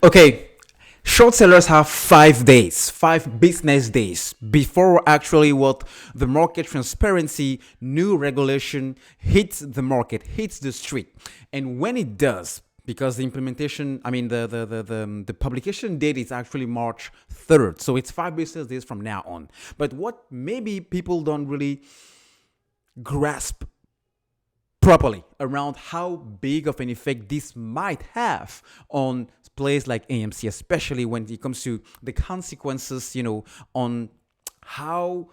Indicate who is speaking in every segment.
Speaker 1: Okay, short sellers have 5 days, 5 business days before actually what the market transparency, new regulation hits the market, hits the street. And when it does, because the implementation, I mean, the publication date is actually March 3rd. So it's 5 business days from now on. But what maybe people don't really grasp properly around how big of an effect this might have on places like AMC, especially when it comes to the consequences, on how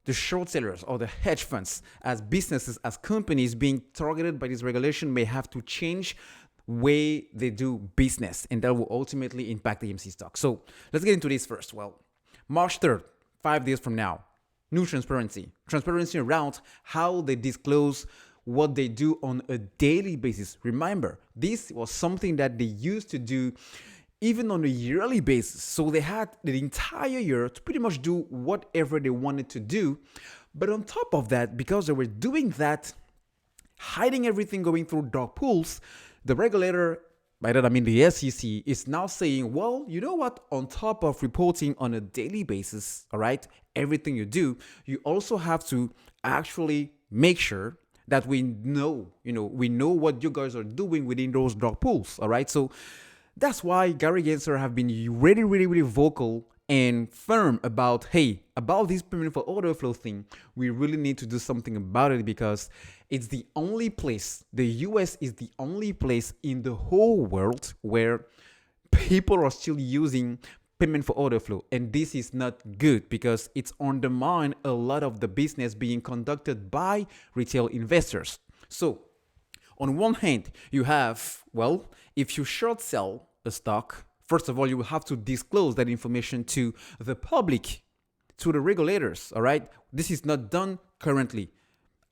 Speaker 1: the short sellers or the hedge funds as businesses, as companies being targeted by this regulation may have to change way they do business, and that will ultimately impact the AMC stock. So let's get into this first. Well, March 3rd, 5 days from now, new transparency around how they disclose what they do on a daily basis. Remember, this was something that they used to do even on a yearly basis. So they had the entire year to pretty much do whatever they wanted to do. But on top of that, because they were doing that, hiding everything, going through dark pools, the regulator, by that I mean the SEC, is now saying, well, you know what? On top of reporting on a daily basis, all right, everything you do, you also have to actually make sure that we know what you guys are doing within those dark pools. All right. So that's why Gary Gensler have been really, really, really vocal and firm about, hey, about this payment for order flow thing. We really need to do something about it because it's the only place, the US is the only place in the whole world where people are still using payment for order flow, and this is not good because it's undermine a lot of the business being conducted by retail investors. So on one hand, you have, well, if you short sell a stock, first of all, you will have to disclose that information to the public, to the regulators. All right, this is not done currently.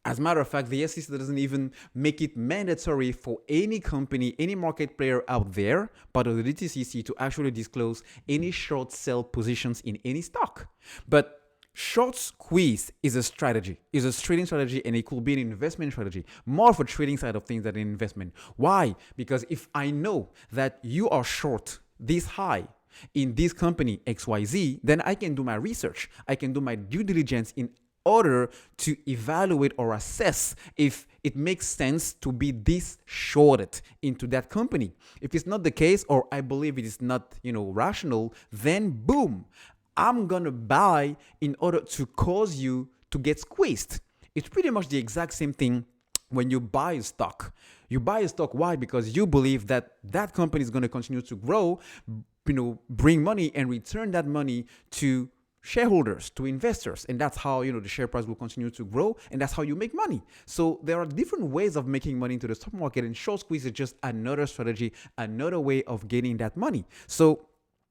Speaker 1: As a matter of fact, the SEC doesn't even make it mandatory for any company, any market player out there, but of the DTCC to actually disclose any short sell positions in any stock. But short squeeze is a strategy, is a trading strategy, and it could be an investment strategy, more of a trading side of things than an investment. Why? Because if I know that you are short this high in this company XYZ, then I can do my research. I can do my due diligence in order to evaluate or assess if it makes sense to be this shorted into that company. If it's not the case, or I believe it is not, rational, then boom, I'm gonna buy in order to cause you to get squeezed. It's pretty much the exact same thing when you buy a stock. You buy a stock, why? Because you believe that that company is going to continue to grow, bring money and return that money to shareholders, to investors, and that's how the share price will continue to grow, and that's how you make money. So there are different ways of making money into the stock market, and short squeeze is just another strategy, another way of getting that money. So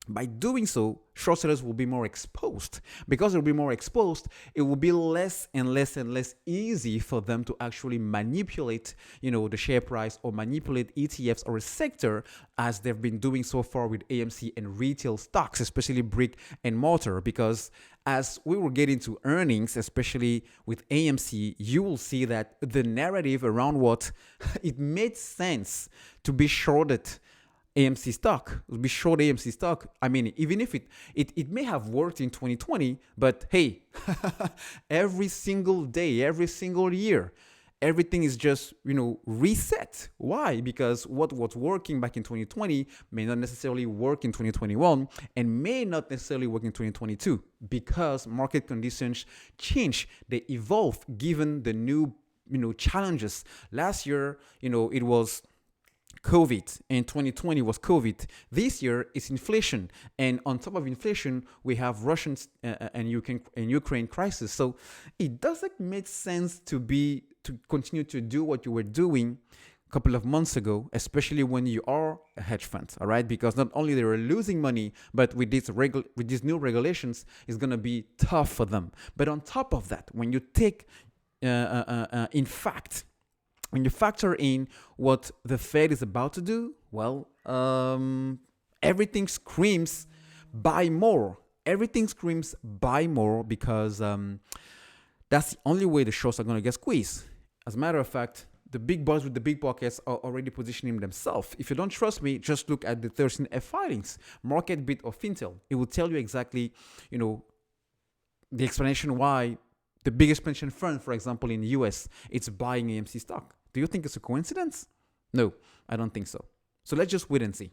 Speaker 1: by doing so, short sellers will be more exposed. Because they'll be more exposed, it will be less and less and less easy for them to actually manipulate, the share price or manipulate ETFs or a sector as they've been doing so far with AMC and retail stocks, especially brick and mortar. Because as we will get into earnings, especially with AMC, you will see that the narrative around what it made sense to be shorted AMC stock, be short AMC stock. I mean, even if it may have worked in 2020, but hey, every single day, every single year, everything is just, reset. Why? Because what was working back in 2020 may not necessarily work in 2021 and may not necessarily work in 2022 because market conditions change. They evolve given the new, challenges. Last year, it was COVID, and 2020 was COVID. This year is inflation, and on top of inflation, we have Russian and Ukraine crisis. So it doesn't make sense to continue to do what you were doing a couple of months ago, especially when you are a hedge fund. All right, because not only they were losing money, but with these new regulations, it's gonna be tough for them. But on top of that, when you take, when you factor in what the Fed is about to do, well, everything screams buy more. Everything screams buy more because that's the only way the shorts are going to get squeezed. As a matter of fact, The big boys with the big pockets are already positioning themselves. If you don't trust me, just look at the 13F filings, market bit of Intel. It will tell you exactly, the explanation why the biggest pension fund, for example, in the US, it's buying AMC stock. Do you think it's a coincidence? No, I don't think so. So let's just wait and see.